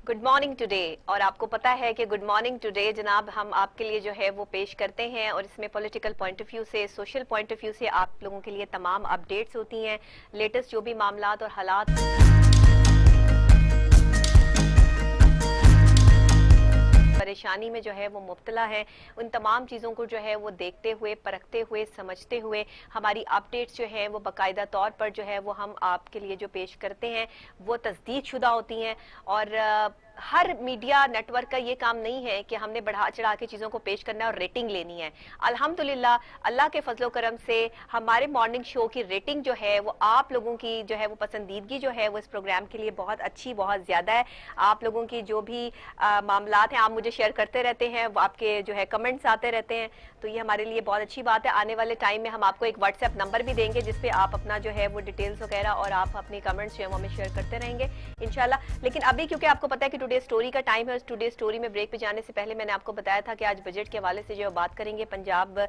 Good morning today. और आपको पता है कि गुड मॉर्निंग टुडे जनाब हम आपके लिए जो है वो पेश करते हैं, और इसमें पॉलिटिकल पॉइंट ऑफ व्यू से, सोशल पॉइंट ऑफ व्यू से आप लोगों के लिए तमाम अपडेट्स होती हैं, लेटेस्ट जो भी मामलात और हालात परेशानी में जो है वो मुब्तला है, उन तमाम चीज़ों को जो है वो देखते हुए, परखते हुए, समझते हुए हमारी अपडेट्स जो है वो बाकायदा तौर पर जो है वो हम आपके लिए जो पेश करते हैं वो तस्दीक शुदा होती हैं। और हर मीडिया नेटवर्क का ये काम नहीं है कि हमने बढ़ा चढ़ा के चीज़ों को पेश करना है और रेटिंग लेनी है। अल्हम्दुलिल्लाह अल्लाह के फजलो करम से हमारे मॉर्निंग शो की रेटिंग जो है वो आप लोगों की जो है वो पसंदीदगी जो है वो इस प्रोग्राम के लिए बहुत अच्छी, बहुत ज़्यादा है। आप लोगों की जो भी मामलात हैं आप मुझे शेयर करते रहते हैं, आपके जो है कमेंट्स आते रहते हैं, तो ये हमारे लिए बहुत अच्छी बात है। आने वाले टाइम में हम आपको एक व्हाट्सएप नंबर भी देंगे जिस पे आप अपना जो है वो डिटेल्स वगैरह और आप अपनी कमेंट्स जो है वो हमें शेयर करते रहेंगे इंशाल्लाह। लेकिन अभी क्योंकि आपको पता है कि टुडे स्टोरी का टाइम है, उस टुडे स्टोरी में ब्रेक पे जाने से पहले मैंने आपको बताया था कि आज बजट के हवाले से जो बात करेंगे। पंजाब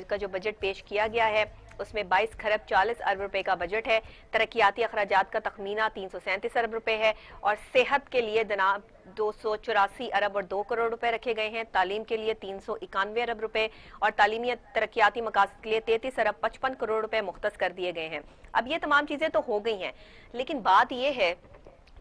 का जो बजट पेश किया गया है उसमें 22 खरब 40 अरब रुपए का बजट है। तरक्याती अखराजात का तखमीना 337 अरब रुपए है, और सेहत के लिए 284 अरब और 2 करोड़ रुपए रखे गए हैं। तालीम के लिए 391 अरब रुपए और तालीमी तरक्याती मकासद के लिए 33 अरब 55 करोड़ रुपए मुख्तस कर दिए गए हैं। अब ये तमाम चीजें तो हो गई हैं, लेकिन बात ये है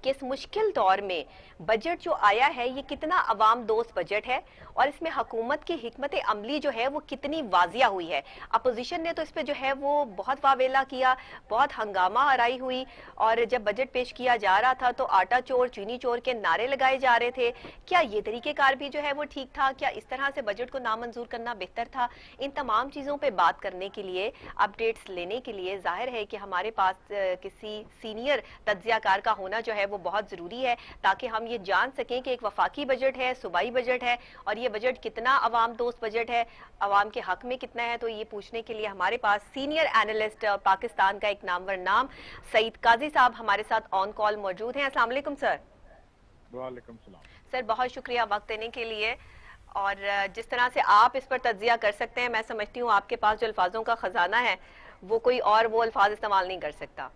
कि इस मुश्किल दौर में बजट जो आया है ये कितना अवाम दोस्त बजट है, और इसमें हुकूमत की हिकमत अमली जो है वो कितनी वाजिया हुई है। अपोजिशन ने तो इस पे जो है वो बहुत वावेला किया, बहुत हंगामा आराई हुई, और जब बजट पेश किया जा रहा था तो आटा चोर चीनी चोर के नारे लगाए जा रहे थे। क्या ये तरीकेकार भी जो है वो ठीक था? क्या इस तरह से बजट को नामंजूर करना बेहतर था? इन तमाम चीज़ों पर बात करने के लिए, अपडेट्स लेने के लिए जाहिर है कि हमारे पास किसी सीनियर तज्जियाकार का होना जो है वो बहुत जरूरी है, ताकि हम ये जान सकें कि एक वफाकी बजट है, सूबाई बजट है, और ये बजट कितना अवाम दोस्त बजट है, अवाम के हक में कितना है। तो ये पूछने के लिए हमारे पास सीनियर एनालिस्ट पाकिस्तान का एक नामवर नाम सईद काजी साहब हमारे साथ ऑन कॉल मौजूद हैं। अस्सलाम वालेकुम सर। वालेकुम सलाम सर बहुत शुक्रिया वक्त देने के लिए, और जिस तरह से आप इस पर तज्जिया कर सकते हैं, मैं समझती हूँ आपके पास जो अल्फाजों का खजाना है वो कोई और वो अल्फाज इस्तेमाल नहीं कर सकता।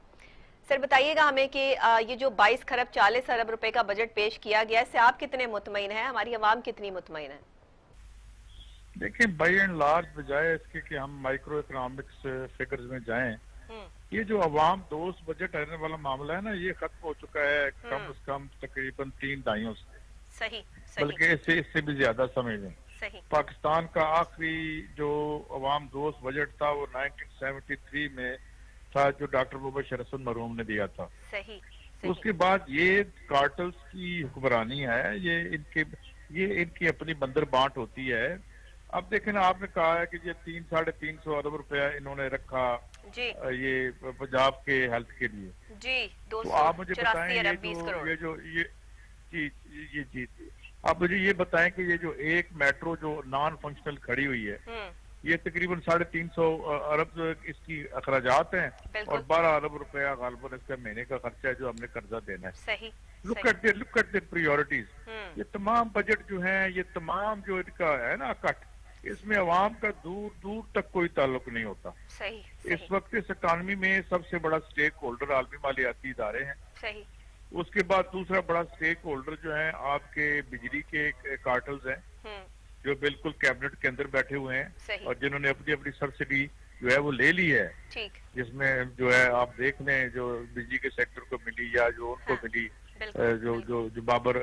सर बताइएगा हमें कि ये जो 22 खरब 40 अरब रुपए का बजट पेश किया गया है, इससे आप कितने मुतमईन हैं, हमारी आवाम कितनी मुतमईन है? देखिए, बाई एंड लार्ज बजाय इसके कि हम माइक्रो इकोनॉमिक्स फिगर्स में जाएं, ये जो अवाम दोस्त बजट आने वाला मामला है ना, ये खत्म हो चुका है कम से कम तकरीबन 3 दहाइयों से। सही, बल्कि इससे भी ज्यादा समझें। सही। पाकिस्तान का आखिरी जो अवाम दोस्त बजट था वो 1973 में था, जो डॉक्टर मुबशर हसन मरहूम ने दिया था। सही। उसके बाद ये कार्टल्स की हुक्मरानी है, ये इनकी अपनी बंदर बांट होती है। अब देखें ना, आपने कहा है कि ये 300-350 अरब रुपया इन्होंने रखा जी। ये पंजाब के हेल्थ के लिए जी। तो आप मुझे बताएं जी आप मुझे ये बताएं कि ये जो एक मेट्रो जो नॉन फंक्शनल खड़ी हुई है, ये तकरीबन 350 अरब इसकी अखराजात हैं, और 12 अरब रुपया गालबन इसका महीने का खर्चा है जो हमने कर्जा देना है। सही। Look at the priorities. ये तमाम बजट जो हैं, ये तमाम जो इनका है ना कट, इसमें अवाम का दूर दूर तक कोई ताल्लुक नहीं होता। सही। इस वक्त इस इकानमी में सबसे बड़ा स्टेक होल्डर आलमी मालियाती इदारे हैं। सही। उसके बाद दूसरा बड़ा स्टेक होल्डर जो है आपके बिजली के कार्टल्स हैं, जो बिल्कुल कैबिनेट के अंदर बैठे हुए हैं, और जिन्होंने अपनी अपनी सब्सिडी जो है वो ले ली है, जिसमें जो है आप देख लें जो बिजली के सेक्टर को मिली या जो उनको मिली, जो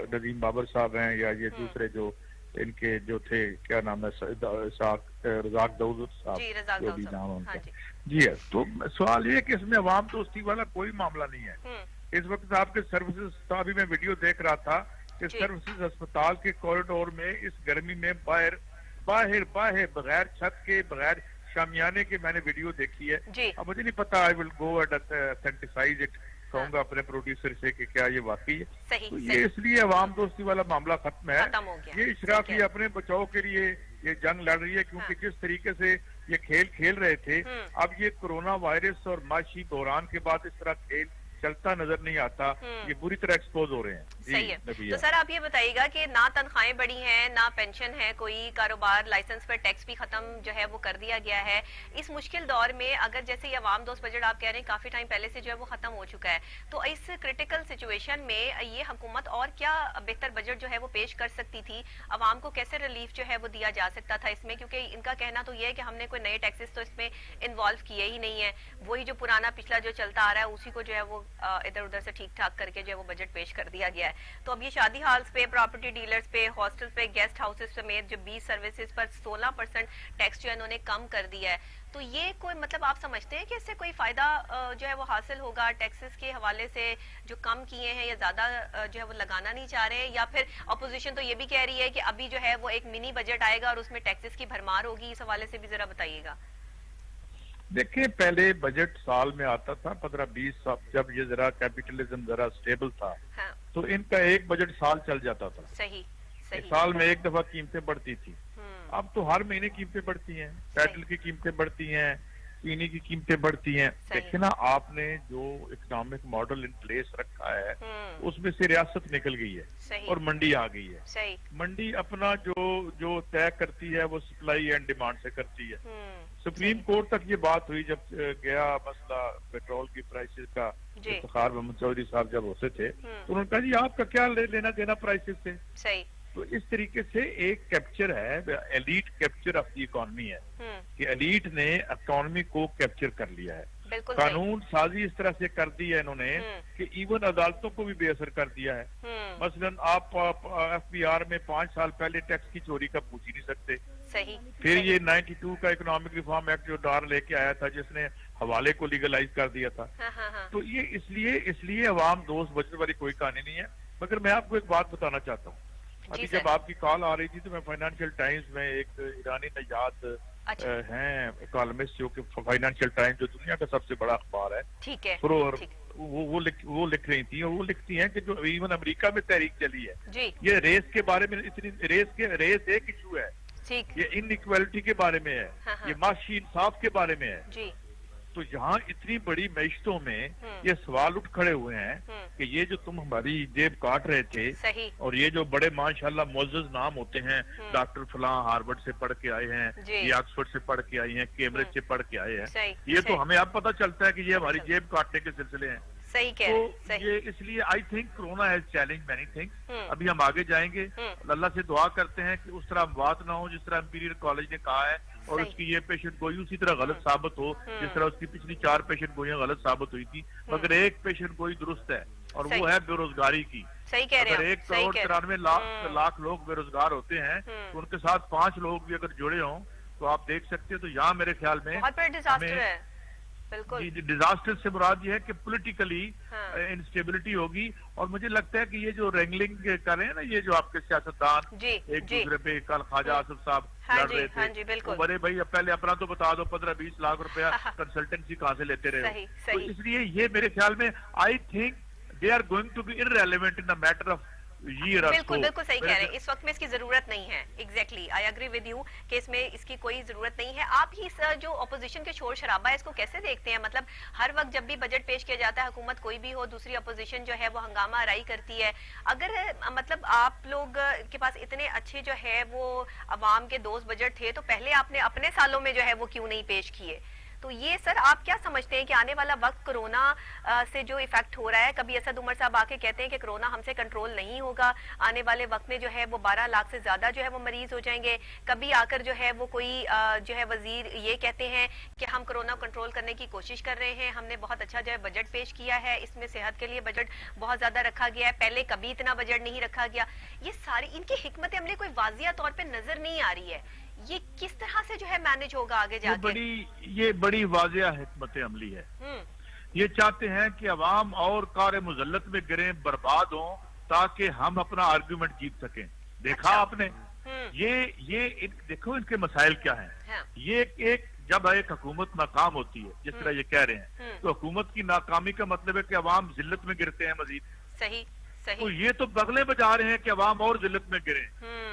नदीम बाबर साहब हैं, या ये दूसरे जो इनके जो थे, क्या नाम है, रजाक दाऊद साहब, जो भी नाम है उनका। जी है। तो सवाल ये कि इसमें अवाम दोस्ती वाला कोई मामला नहीं है। इस वक्त आपके सर्विसेज, अभी मैं वीडियो देख रहा था कि सर्विसेज अस्पताल के कॉरिडोर में इस गर्मी में बाहर बगैर छत के, बगैर शामियाने के मैंने वीडियो देखी है। अब मुझे नहीं पता, I will go and authenticise it, कहूंगा अपने प्रोड्यूसर से कि क्या ये वाकई है। तो ये इसलिए अवाम दोस्ती वाला मामला खत्म है। ये इशराकी अपने बचाव के लिए ये जंग लड़ रही है, क्योंकि जिस तरीके से ये खेल खेल रहे थे, अब ये कोरोना वायरस और माशी बहरान के बाद इस तरह खेल चलता नजर नहीं आता, ये बुरी तरह एक्सपोज हो रहे हैं। सही है। तो सर आप ये बताइएगा कि ना तनख्वाहें बढ़ी हैं, ना पेंशन है, कोई कारोबार लाइसेंस पर टैक्स भी खत्म जो है वो कर दिया गया है। इस मुश्किल दौर में अगर जैसे ये अवाम दोस्त बजट आप कह रहे हैं काफी टाइम पहले से जो है वो खत्म हो चुका है, तो इस क्रिटिकल सिचुएशन में ये हुकूमत और क्या बेहतर बजट जो है वो पेश कर सकती थी? अवाम को कैसे रिलीफ जो है वो दिया जा सकता था इसमें? क्योंकि इनका कहना तो ये है कि हमने कोई नए टैक्सेस तो इसमें इन्वॉल्व किए ही नहीं है, वही जो पुराना पिछला जो चलता आ रहा है उसी को जो है वो इधर उधर से ठीक ठाक करके जो है वो बजट पेश कर दिया गया है। तो अब ये शादी हॉल्स पे, प्रॉपर्टी डीलर्स पे, हॉस्टल पे, गेस्ट हाउसेस समेत जो 20 सर्विसेज पर 16% टैक्स जो है इन्होंने कम कर दिया है, तो ये कोई मतलब आप समझते हैं कि इससे कोई फायदा जो है वो हासिल होगा टैक्सेस के हवाले से जो कम किए हैं, या ज्यादा जो है वो लगाना नहीं चाह रहे हैं? या फिर अपोजिशन तो ये भी कह रही है कि अभी जो है वो एक मिनी बजट आएगा और उसमें टैक्सेस की भरमार होगी, इस हवाले से भी जरा बताइएगा। देखिए, पहले बजट साल में आता था 15-20 साल, जब ये जरा कैपिटलिज्म जरा स्टेबल था। हाँ। तो इनका एक बजट साल चल जाता था। सही, सही। साल में एक दफा कीमतें बढ़ती थी। अब तो हर महीने कीमतें बढ़ती हैं, पेट्रोल की कीमतें बढ़ती हैं, चीनी की कीमतें बढ़ती हैं। देखिए ना, आपने जो इकोनॉमिक मॉडल इन प्लेस रखा है उसमें से रियासत निकल गई है और मंडी आ गई है। मंडी अपना जो तय करती है वो सप्लाई एंड डिमांड से करती है। सुप्रीम कोर्ट तक ये बात हुई जब गया मसला पेट्रोल की प्राइसेस का। इफ्तिखार मोहम्मद चौधरी साहब जब होते थे तो उन्होंने कहा जी आपका क्या लेना देना प्राइसेस से। सही। तो इस तरीके से एक कैप्चर है, elite capture of the economy है कि एलीट ने इकोनॉमी को कैप्चर कर लिया है। कानून साजी इस तरह से कर दी है इन्होंने कि इवन अदालतों को भी बेअसर कर दिया है। मसलन आप FBR में 5 साल पहले टैक्स की चोरी का पूछ ही नहीं सकते। सही। फिर ये 92 का इकोनॉमिक रिफॉर्म एक्ट जो डार लेके आया था जिसने हवाले को लीगलाइज कर दिया था। तो ये इसलिए अवाम दोस्त बजट वाली कोई कहानी नहीं है। मगर मैं आपको एक बात बताना चाहता हूँ, अभी जब आपकी कॉल आ रही थी तो मैं फाइनेंशियल टाइम्स में एक ईरानी नजात हैं कॉलमिस्ट जो कि फाइनेंशियल टाइम्स जो दुनिया का सबसे बड़ा अखबार है, ठीक है, वो लिख रही थी और वो लिखती हैं कि जो इवन अमेरिका में तहरीक चली है ये रेस के बारे में, इतनी रेस एक इशू है, ये इनइक्वालिटी के बारे में है, ये माशी इंसाफ के बारे में है। तो यहाँ इतनी बड़ी मैशतों में ये सवाल उठ खड़े हुए हैं कि ये जो तुम हमारी जेब काट रहे थे और ये जो बड़े माशाल्लाह मुअज़्ज़ज़ नाम होते हैं, डॉक्टर फलां हार्वर्ड से पढ़ के आए हैं, ये ऑक्सफोर्ड से पढ़ के आई हैं, कैम्ब्रिज से पढ़ के आए हैं, ये तो हमें अब पता चलता है कि ये हमारी जेब काटने के सिलसिले हैं। सही कह रहे हैं। तो ये इसलिए I think corona has challenge many things. अभी हम आगे जाएंगे, अल्लाह से दुआ करते हैं कि उस तरह बात ना हो जिस तरह इंपीरियल कॉलेज ने कहा है और उसकी ये पेशेंट गोई उसी तरह गलत साबित हो जिस तरह उसकी पिछली 4 पेशेंट गोइयां गलत साबित हुई थी। मगर एक पेशेंट गोई दुरुस्त है और वो है बेरोजगारी की। सही कह रहे हैं। अगर 1 करोड़ 93 लाख लोग बेरोजगार होते हैं तो उनके साथ 5 लोग भी अगर जुड़े हों तो आप देख सकते हैं। तो यहाँ मेरे ख्याल में बहुत बड़ा डिजास्टर है। बिल्कुल। डिजास्टर से मुराद ये है कि पॉलिटिकली इंस्टेबिलिटी होगी और मुझे लगता है कि ये जो रेंगलिंग कर रहे हैं ना, ये जो आपके सियासतदान एक दूसरे पे, कल ख्वाजा आसिफ साहब लड़ रहे थे, तो बड़े भाई पहले अपना तो बता दो 15-20 लाख रुपया कंसल्टेंसी कहाँ से लेते रहे। तो इसलिए ये मेरे ख्याल में I think they are going to be irrelevant in the matter of. बिल्कुल बिल्कुल सही कह रहे हैं। इस वक्त में इसकी जरूरत नहीं है। Exactly, I agree with you कि इसमें इसकी कोई जरूरत नहीं है। आप इस जो अपोजिशन के शोर शराबा है इसको कैसे देखते हैं? मतलब हर वक्त जब भी बजट पेश किया जाता है, हुकूमत कोई भी हो, दूसरी अपोजिशन जो है वो हंगामा आराई करती है। अगर मतलब आप लोग के पास इतने अच्छे जो है वो अवाम के दोस्त बजट थे तो पहले आपने अपने सालों में जो है वो क्यों नहीं पेश किए? तो ये सर आप क्या समझते हैं कि आने वाला वक्त कोरोना से जो इफेक्ट हो रहा है, कभी असद उमर साहब आके कहते हैं कि कोरोना हमसे कंट्रोल नहीं होगा, आने वाले वक्त में जो है वो 12 लाख से ज्यादा जो है वो मरीज हो जाएंगे, कभी आकर जो है वो कोई जो है वजीर ये कहते हैं कि हम कोरोना कंट्रोल करने की कोशिश कर रहे हैं, हमने बहुत अच्छा जो है बजट पेश किया है, इसमें सेहत के लिए बजट बहुत ज्यादा रखा गया है, पहले कभी इतना बजट नहीं रखा गया। ये सारी इनकी हिकमत अमली कोई वाजिया तौर पर नजर नहीं आ रही है। ये किस तरह से जो है मैनेज होगा आगे जाके? ये बड़ी वाजिया हिकमत अमली है। ये चाहते हैं कि अवाम और कार मुजल्लत में गिरे, बर्बाद हों ताकि हम अपना आर्गुमेंट जीत सकें। देखा आपने? ये देखो इनके मसाइल क्या हैं। हाँ। ये एक जब एक हुकूमत नाकाम होती है जिस तरह ये कह रहे हैं तो हुकूमत की नाकामी का मतलब है कि अवाम जिल्लत में गिरते हैं मजीद। सही सही। तो ये तो बगले बजा रहे हैं कि अवाम और जिल्लत में गिरे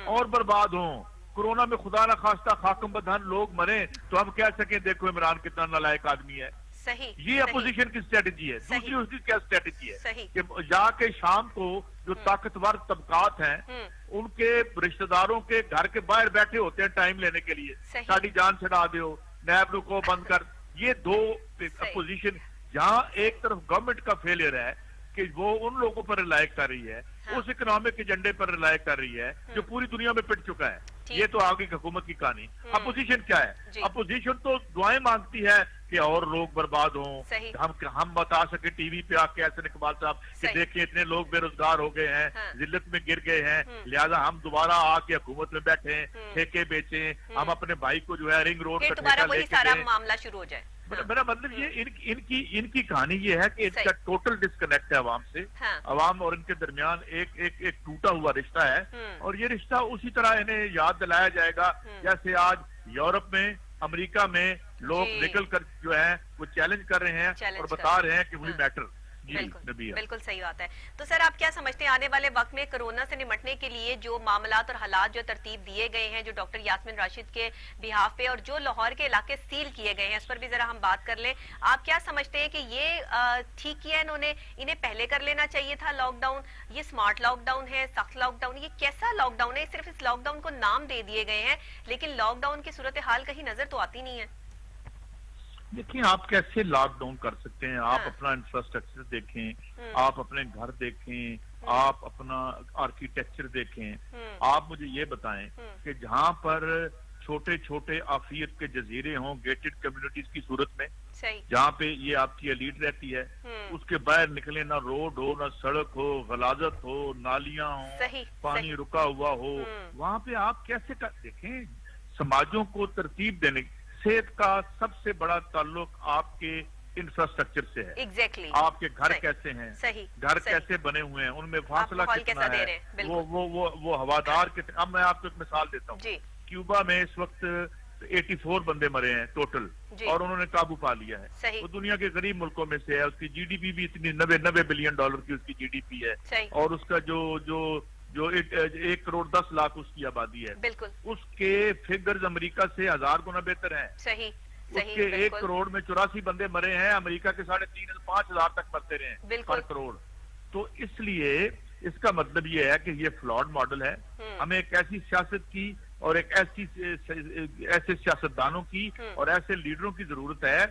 और बर्बाद हों। कोरोना में खुदा ना खास्ता खाकम बदहन लोग मरे तो हम कह सके देखो इमरान कितना नालायक आदमी है। یہ اپوزیشن کی اسٹریٹجی ہے. دوسری اس کی کیا اسٹریٹجی ہے کہ جا کے شام کو جو طاقتور طبقات ہیں ان کے رشتہ داروں کے گھر کے باہر بیٹھے ہوتے ہیں ٹائم لینے کے لیے, ساری جان چھڑا دیو, نیب کو بند کر. یہ دو اپوزیشن, جہاں ایک طرف گورنمنٹ کا فیلئر ہے کہ وہ ان لوگوں پر ریلائی کر رہی ہے, اس اکنامک ایجنڈے پر ریلائی کر رہی ہے جو پوری دنیا میں پٹ چکا ہے. یہ تو آگے حکومت کی کہانی. اپوزیشن کیا ہے؟ اپوزیشن تو دعائیں مانگتی ہے کہ اور لوگ برباد ہوں, ہم بتا سکے ٹی وی پہ آ کے احسن اقبال صاحب کہ دیکھیں اتنے لوگ بے روزگار ہو گئے ہیں, ذلت میں گر گئے ہیں, لہذا ہم دوبارہ آ کے حکومت میں بیٹھیں, ٹھیکے بیچیں, ہم اپنے بھائی کو جو ہے رنگ روڈ کا ٹھیکہ لے کے دیں. معاملہ شروع ہو جائے. میرا مطلب یہ ان کی کہانی یہ ہے کہ ان کا ٹوٹل ڈسکنیکٹ ہے عوام سے. عوام اور ان کے درمیان ایک ٹوٹا ہوا رشتہ ہے, اور یہ رشتہ اسی طرح انہیں یاد دلایا جائے گا جیسے آج یورپ میں, امریکہ میں لوگ نکل کر جو ہے وہ چیلنج کر رہے ہیں اور بتا رہے ہیں کہ وی میٹر. بالکل صحیح بات ہے. تو سر آپ کیا سمجھتے ہیں آنے والے وقت میں کرونا سے نمٹنے کے لیے جو معاملات اور حالات جو ترتیب دیے گئے ہیں جو ڈاکٹر یاسمین راشد کے بہاف پہ, اور جو لاہور کے علاقے سیل کیے گئے ہیں, اس پر بھی ذرا ہم بات کر لیں. آپ کیا سمجھتے ہیں کہ یہ ٹھیک کیا انہوں نے, انہیں پہلے کر لینا چاہیے تھا لاک ڈاؤن؟ یہ اسمارٹ لاک ڈاؤن ہے, سخت لاک ڈاؤن, یہ کیسا لاک ڈاؤن ہے؟ صرف اس لاک ڈاؤن کو نام دے دیے گئے ہیں لیکن لاک ڈاؤن کی صورتحال کہیں نظر تو آتی نہیں ہے. دیکھیں آپ کیسے لاک ڈاؤن کر سکتے ہیں؟ آپ اپنا انفراسٹرکچر دیکھیں, آپ اپنے گھر دیکھیں, آپ اپنا آرکیٹیکچر دیکھیں. آپ مجھے یہ بتائیں کہ جہاں پر چھوٹے چھوٹے عافیت کے جزیرے ہوں, گیٹڈ کمیونٹیز کی صورت میں, جہاں پہ یہ آپ کی ایلیٹ رہتی ہے, اس کے باہر نکلے نہ روڈ ہو, نہ سڑک ہو, غلاظت ہو, نالیاں ہوں, پانی رکا ہوا ہو, وہاں پہ آپ کیسے دیکھیں سماجوں کو ترتیب دینے. صحت کا سب سے بڑا تعلق آپ کے انفراسٹرکچر سے ہے. آپ کے گھر کیسے ہیں, گھر کیسے بنے ہوئے ہیں, ان میں فاصلہ کتنا ہے, وہ ہوادار کتنے. اب میں آپ کو ایک مثال دیتا ہوں. کیوبا میں اس وقت 84 بندے مرے ہیں ٹوٹل, اور انہوں نے قابو پا لیا ہے. وہ دنیا کے غریب ملکوں میں سے ہے, اس کی جی ڈی پی بھی اتنی 90 بلین ڈالر کی اس کی جی ڈی پی ہے, اور اس کا جو 1 کروڑ 10 لاکھ اس کی آبادی ہے. اس کے فگرز امریکہ سے 1000 گنا بہتر ہیں. اس کے 1 کروڑ میں 84 بندے مرے ہیں, امریکہ کے 3,500-5,000 تک مرتے رہے ہیں پر کروڑ. تو اس لیے اس کا مطلب یہ ہے کہ یہ فلاڈ ماڈل ہے. ہمیں ایک ایسی سیاست کی اور ایک ایسے سیاستدانوں کی اور ایسے لیڈروں کی ضرورت ہے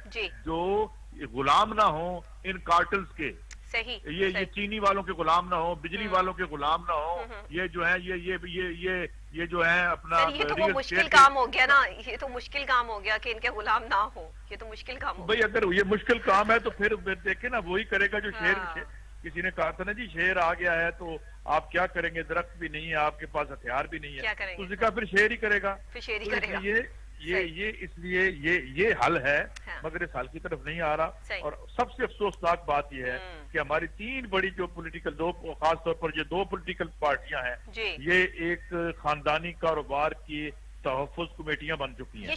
جو غلام نہ ہوں ان کارٹلز کے. یہ چینی والوں کے غلام نہ ہو, بجلی والوں کے غلام نہ ہو. یہ جو ہے یہ جو ہے اپنا یہ تو مشکل کام ہو گیا نا, یہ تو مشکل کام ہو گیا کہ ان کے غلام نہ ہو. یہ تو مشکل کام ہو. بھائی اگر یہ مشکل کام ہے تو پھر دیکھیں نا, وہی کرے گا جو شیر. کسی نے کہا تھا نا جی شیر آ گیا ہے تو آپ کیا کریں گے, درخت بھی نہیں ہے آپ کے پاس, ہتھیار بھی نہیں ہے, اس نے کہا پھر شیر ہی کرے گا. اس لیے یہ حل ہے, مگر اس حل کی طرف نہیں آ رہا. اور سب سے افسوسناک بات یہ ہے کہ ہماری 3 بڑی جو پولیٹیکل, خاص طور پر یہ 2 پولیٹیکل پارٹیاں ہیں, یہ ایک خاندانی کاروبار کی تحفظ کمیٹیاں بن چکی ہیں.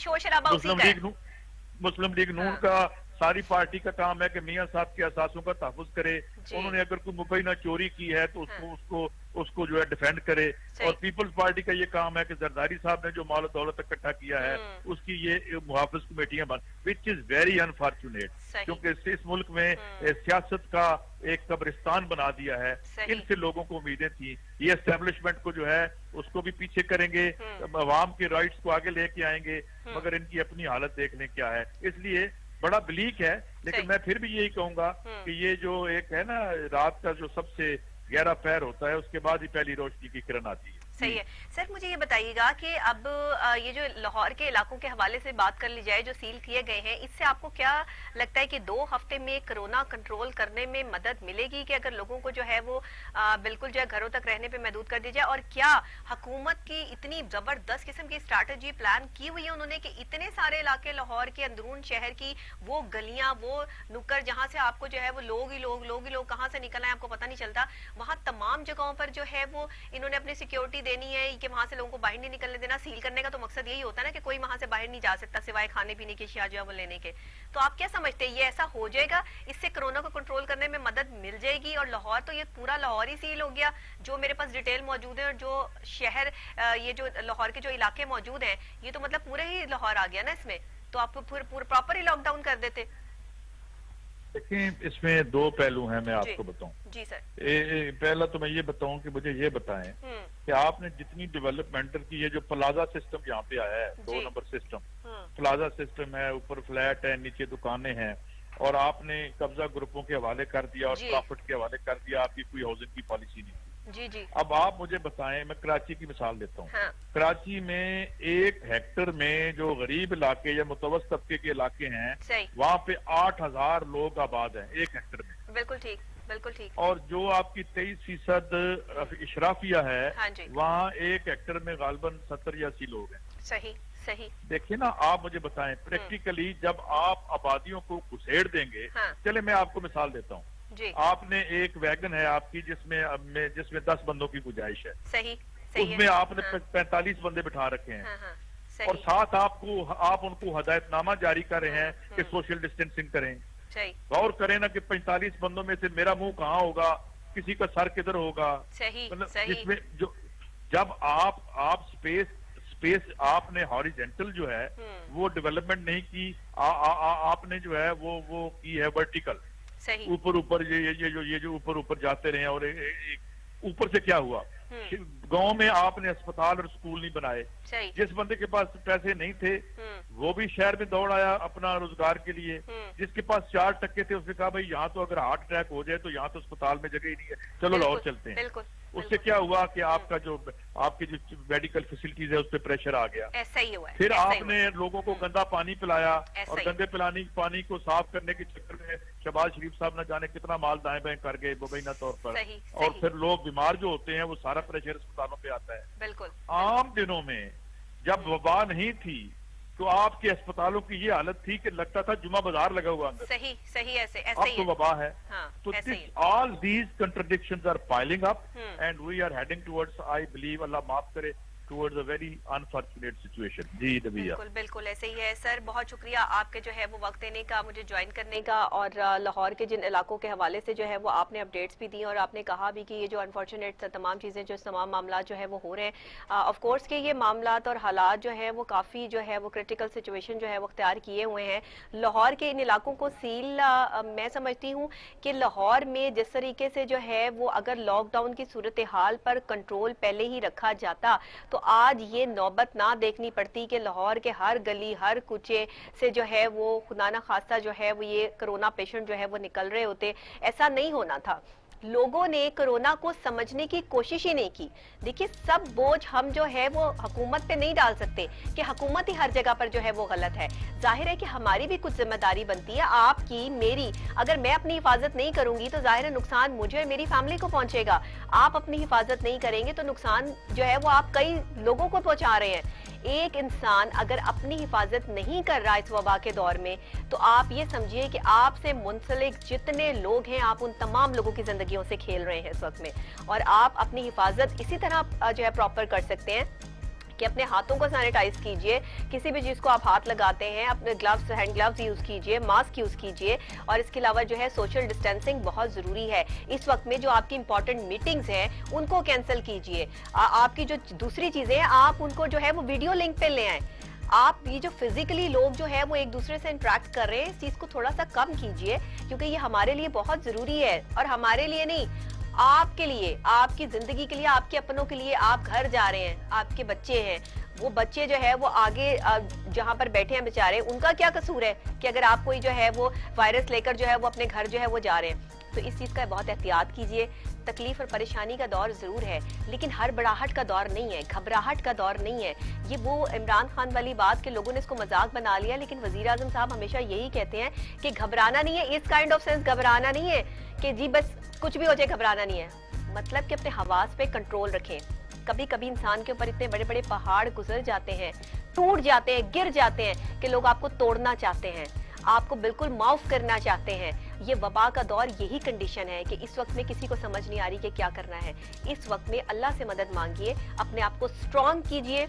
مسلم لیگ نون کا ساری پارٹی کا کام ہے کہ میاں صاحب کے اثاثوں کا تحفظ کرے. انہوں نے اگر کوئی مبینہ چوری کی ہے تو اس کو جو ہے ڈیفینڈ کرے. اور پیپلز پارٹی کا یہ کام ہے کہ زرداری صاحب نے جو مال و دولت اکٹھا کیا ہے اس کی یہ محافظ کمیٹیاں بن, وچ از ویری انفارچونیٹ, کیونکہ اس ملک میں سیاست کا ایک قبرستان بنا دیا ہے. ان سے لوگوں کو امیدیں تھیں, یہ اسٹیبلشمنٹ کو جو ہے اس کو بھی پیچھے کریں گے, عوام کے رائٹس کو آگے لے کے آئیں گے, مگر ان کی اپنی حالت دیکھ لیں کیا ہے. اس لیے بڑا بلیک ہے, لیکن میں پھر بھی یہی کہوں گا کہ یہ جو ایک ہے نا رات کا جو سب سے گہرا پیر ہوتا ہے, اس کے بعد ہی پہلی روشنی کی کرن آتی ہے. صحیح ہے. سر مجھے یہ بتائیے گا کہ اب یہ جو لاہور کے علاقوں کے حوالے سے بات کر لی جائے جو سیل کیے گئے ہیں, اس سے آپ کو کیا لگتا ہے کہ 2 ہفتے میں کرونا کنٹرول کرنے میں مدد ملے گی کہ اگر لوگوں کو جو ہے وہ بالکل جو ہے گھروں تک رہنے پہ محدود کر دی جائے؟ اور کیا حکومت کی اتنی زبردست قسم کی اسٹریٹجی پلان کی ہوئی ہے انہوں نے کہ اتنے سارے علاقے لاہور کے اندرون شہر کی وہ گلیاں, وہ نکر جہاں سے آپ کو جو ہے وہ لوگ ہی لوگ کہاں سے نکل آئے آپ کو پتہ نہیں چلتا, وہاں تمام جگہوں پر جو ہے وہ انہوں نے اپنی سیکیورٹی دینی ہے کہ وہاں سے لوگوں کو باہر نہیں نکلنے دینا. سیل کرنے کا تو مقصد یہی ہوتا ہے نا کہ کوئی وہاں سے باہر نہیں جا سکتا سوائے کھانے پینے کی اشیاء جو ہے وہ لینے کے. تو آپ کیا سمجھتے ہیں یہ ایسا ہو جائے گا, اس سے کرونا کو کنٹرول کرنے میں مدد مل جائے گی؟ اور لاہور تو یہ پورا لاہور ہی سیل ہو گیا, جو میرے پاس ڈیٹیل موجود ہے, اور جو شہر یہ جو لاہور کے جو علاقے موجود ہیں یہ تو مطلب پورے ہی لاہور آ گیا نا اس میں. تو آپ پھر پراپر ہی لاک ڈاؤن کر دیتے. देखें, इसमें दो पहलू हैं, मैं आपको बताऊं। जी सर। पहला तो मैं ये बताऊं कि मुझे ये बताएं कि आपने जितनी डेवलपमेंटल की, ये जो प्लाजा सिस्टम यहाँ पे आया है, 2 नंबर सिस्टम, प्लाजा सिस्टम है, ऊपर फ्लैट है, नीचे दुकानें हैं, और आपने कब्जा ग्रुपों के हवाले कर दिया और प्रॉफिट के हवाले कर दिया, आपकी कोई हाउसिंग की पॉलिसी नहीं। जी जी। अब आप मुझे बताएं, मैं कराची की मिसाल देता हूँ। कराची में 1 हेक्टर में जो गरीब इलाके या मुतवस्सित तबके के इलाके हैं, वहाँ पे 8,000 लोग आबाद हैं 1 हेक्टर में। बिल्कुल ठीक, बिल्कुल ठीक। और जो आपकी 23% इशराफिया है, वहाँ 1 हेक्टर में गालबन 70 या 80 लोग हैं। सही सही। देखिए ना, आप मुझे बताएं, प्रैक्टिकली जब आप आबादियों को घुसेड़ देंगे, चले मैं आपको मिसाल देता हूँ। आपने एक वैगन है आपकी जिसमें 10 बंदों की गुंजाइश है, सही, उसमें आपने 45 बंदे बिठा रखे हैं, और साथ आप उनको हदायतनामा जारी कर रहे हैं कि सोशल डिस्टेंसिंग करें। गौर करें ना कि 45 बंदों में से मेरा मुंह कहाँ होगा, किसी का सर किधर होगा। मतलब इसमें जो जब आप स्पेस आपने हॉरिजेंटल जो है वो डेवलपमेंट नहीं की, आपने जो है वो की है वर्टिकल, ऊपर ये जो ऊपर जाते रहे, और ऊपर से क्या हुआ, गांव में आपने अस्पताल और स्कूल नहीं बनाए। जिस बंदे के पास पैसे नहीं थे वो भी शहर में दौड़ आया अपना रोजगार के लिए। जिसके पास 4% थे उसने कहा भाई यहाँ तो अगर हार्ट अटैक हो जाए तो यहाँ तो अस्पताल में जगह ही नहीं है, चलो लाहौर चलते हैं। उससे क्या हुआ कि आपकी जो मेडिकल फैसिलिटीज है उस पर प्रेशर आ गया। ऐसा ही हुआ। फिर आपने लोगों को गंदा पानी पिलाया, और गंदे पानी को साफ करने के चक्कर में शहबाज शरीफ साहब न जाने कितना माल दाएं बाएं कर गए मुबैना तौर पर। और फिर लोग बीमार जो होते हैं वो सारा प्रेशर अस्पतालों पे आता है। बिल्कुल। आम दिनों में जब वबा नहीं थी तो आपके अस्पतालों की ये हालत थी कि लगता था जुमा बाजार लगा हुआ अंदर। सही सही, ऐसे अब तो वबा है। तो all these contradictions are piling up and we are heading towards, I believe, अल्लाह माफ करे, towards a very unfortunate situation। जी दबिया। बिल्कुल बिल्कुल ऐसे ही है सर। बहुत शुक्रिया आपके जो है वो वक्त देने का, मुझे ज्वाइन करने का, और लाहौर के जिन इलाकों के हवाले से जो है वो आपने अपडेट्स भी दी, और आपने कहा भी कि ये जो अनफॉर्चुनेट तमाम चीज़ें, जो तमाम मामला जो है वो हो रहे हैं, ऑफ कोर्स के ये मामला और हालात जो है वो काफ़ी जो है वो क्रिटिकल सिचुएशन जो है वो अख्तियार किए हुए हैं। लाहौर के इन इलाकों को सील, मैं समझती हूँ कि लाहौर में जिस तरीके से जो है वो अगर लॉकडाउन की सूरत हाल पर कंट्रोल पहले ही रखा जाता तो आज ये नौबत ना देखनी पड़ती कि लाहौर के हर गली हर कुचे से जो है वो खुदा ना खास्ता जो है वो ये कोरोना पेशेंट जो है वो निकल रहे होते। ऐसा नहीं होना था। लोगों ने कोरोना को समझने की कोशिश ही नहीं की। देखिए, सब बोझ हम जो है वो हुकूमत पे नहीं डाल सकते कि हुकूमत ही हर जगह पर जो है वो गलत है। जाहिर है कि हमारी भी कुछ जिम्मेदारी बनती है, आपकी मेरी। अगर मैं अपनी हिफाजत नहीं करूंगी तो जाहिर है नुकसान मुझे और मेरी फैमिली को पहुंचेगा। आप अपनी हिफाजत नहीं करेंगे तो नुकसान जो है वो आप कई लोगों को पहुंचा रहे हैं। एक इंसान अगर अपनी हिफाजत नहीं कर रहा इस वबा के दौर में, तो आप ये समझिए कि आपसे मुंसलिक जितने लोग हैं, आप उन तमाम लोगों की जिंदगियों से खेल रहे हैं इस वक्त में। और आप अपनी हिफाजत इसी तरह जो है प्रॉपर कर सकते हैं कि अपने हाथों को सैनिटाइज कीजिए, किसी भी चीज को आप हाथ लगाते हैं अपने ग्लव्स, हैंड ग्लव्स यूज कीजिए, मास्क यूज कीजिए, और इसके अलावा जो है सोशल डिस्टेंसिंग बहुत जरूरी है। इस वक्त में जो आपकी इंपॉर्टेंट मीटिंग्स हैं उनको कैंसिल कीजिए। आपकी जो दूसरी चीजें हैं आप उनको जो है वो वीडियो लिंक पे ले आए। आप ये जो फिजिकली लोग जो है वो एक दूसरे से इंटरेक्ट कर रहे हैं, इस चीज को थोड़ा सा कम कीजिए, क्योंकि ये हमारे लिए बहुत जरूरी है। और हमारे लिए नहीं, आपके लिए, आपकी जिंदगी के लिए, आपके अपनों के लिए। आप घर जा रहे हैं, आपके बच्चे हैं, वो बच्चे जो है वो आगे जहां पर बैठे हैं बेचारे, उनका क्या कसूर है कि अगर आप कोई जो है वो वायरस लेकर जो है वो अपने घर जो है वो जा रहे हैं। तो इस चीज का बहुत एहतियात कीजिए। तकलीफ और परेशानी का दौर जरूर है, लेकिन हड़बड़ाहट का दौर नहीं है, घबराहट का दौर नहीं है। ये वो इमरान खान वाली बात के लोगों ने इसको मजाक बना लिया, लेकिन वजीर आजम साहब हमेशा यही कहते हैं कि घबराना नहीं है। इस काइंड ऑफ सेंस घबराना नहीं है कि जी बस कुछ भी हो जाए, घबराना नहीं है। मतलब कि अपने हवास पे कंट्रोल रखें। कभी कभी इंसान के ऊपर इतने बड़े बड़े पहाड़ गुजर जाते हैं, टूट जाते हैं, गिर जाते हैं कि लोग आपको तोड़ना चाहते हैं, आपको बिल्कुल माफ करना चाहते हैं। ये वबा का दौर यही कंडीशन है कि इस वक्त में किसी को समझ नहीं आ रही कि क्या करना है। इस वक्त में अल्लाह से मदद मांगिए, अपने आप को स्ट्रॉन्ग कीजिए।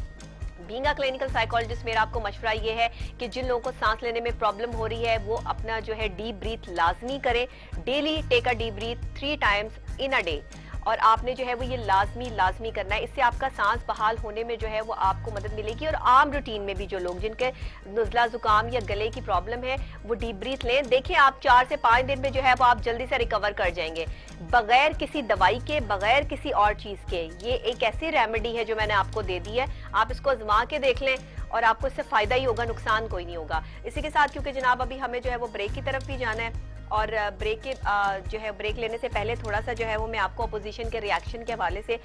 बीइंग अ क्लिनिकल साइकोलॉजिस्ट मेरा आपको मशवरा ये है कि जिन लोगों को सांस लेने में प्रॉब्लम हो रही है वो अपना जो है डीप ब्रीथ लाजमी करें। Daily take a deep breath 3 times in a day. اور آپ نے جو ہے وہ یہ لازمی کرنا ہے. اس سے آپ کا سانس بحال ہونے میں جو ہے وہ آپ کو مدد ملے گی. اور عام روٹین میں بھی جو لوگ جن کے نزلہ زکام یا گلے کی پرابلم ہے وہ ڈیپ بریتھ لیں. دیکھیں آپ 4 سے 5 دن میں جو ہے وہ آپ جلدی سے ریکور کر جائیں گے بغیر کسی دوائی کے, بغیر کسی اور چیز کے. یہ ایک ایسی ریمیڈی ہے جو میں نے آپ کو دے دی ہے, آپ اس کو آزما کے دیکھ لیں اور آپ کو اس سے فائدہ ہی ہوگا, نقصان کوئی نہیں ہوگا. اسی کے ساتھ کیونکہ جناب ابھی ہمیں جو ہے وہ بریک کی طرف بھی جانا ہے, اور بریک لینے سے پہلے تھوڑا سا جو ہے وہ میں آپ کو اپوزیشن کے ریاکشن کے حوالے سے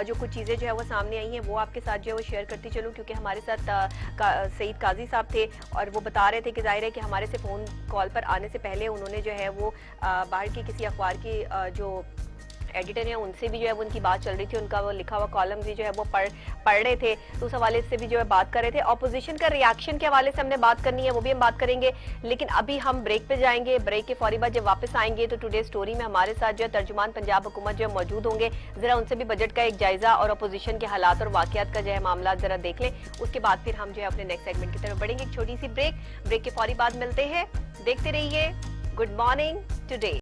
جو کچھ چیزیں جو ہے وہ سامنے آئی ہیں وہ آپ کے ساتھ جو ہے وہ شیئر کرتی چلوں, کیونکہ ہمارے ساتھ سعید قاضی صاحب تھے اور وہ بتا رہے تھے کہ ظاہر ہے کہ ہمارے سے فون کال پر آنے سے پہلے انہوں نے جو ہے وہ باہر کی کسی اخبار کی جو ایڈیٹر ہیں ان سے بھی جو ہے وہ ان کی بات چل رہی تھی, ان کا وہ لکھا ہوا کالم بھی جو ہے وہ پڑھ رہے تھے, تو اس حوالے سے بھی جو ہے بات کر رہے تھے. اپوزیشن کا ریاکشن کے حوالے سے ہم نے بات کرنی ہے, وہ بھی ہم بات کریں گے, لیکن ابھی ہم بریک پہ جائیں گے. بریک کے فوری بعد جب واپس آئیں گے تو ٹوڈے اسٹوری میں ہمارے ساتھ جو ہے ترجمان پنجاب حکومت جو ہے موجود ہوں گے. ذرا ان سے بھی بجٹ کا ایک جائزہ اور اپوزیشن کے حالات اور واقعات کا جو ہے معاملات ذرا دیکھ لیں. اس کے بعد پھر ہم جو ہے اپنے نیکسٹ سیگمنٹ کی طرف بڑھیں گے. ایک چھوٹی سی بریک کے فوری بعد ملتے ہیں. دیکھتے رہیے گڈ مارننگ ٹوڈے.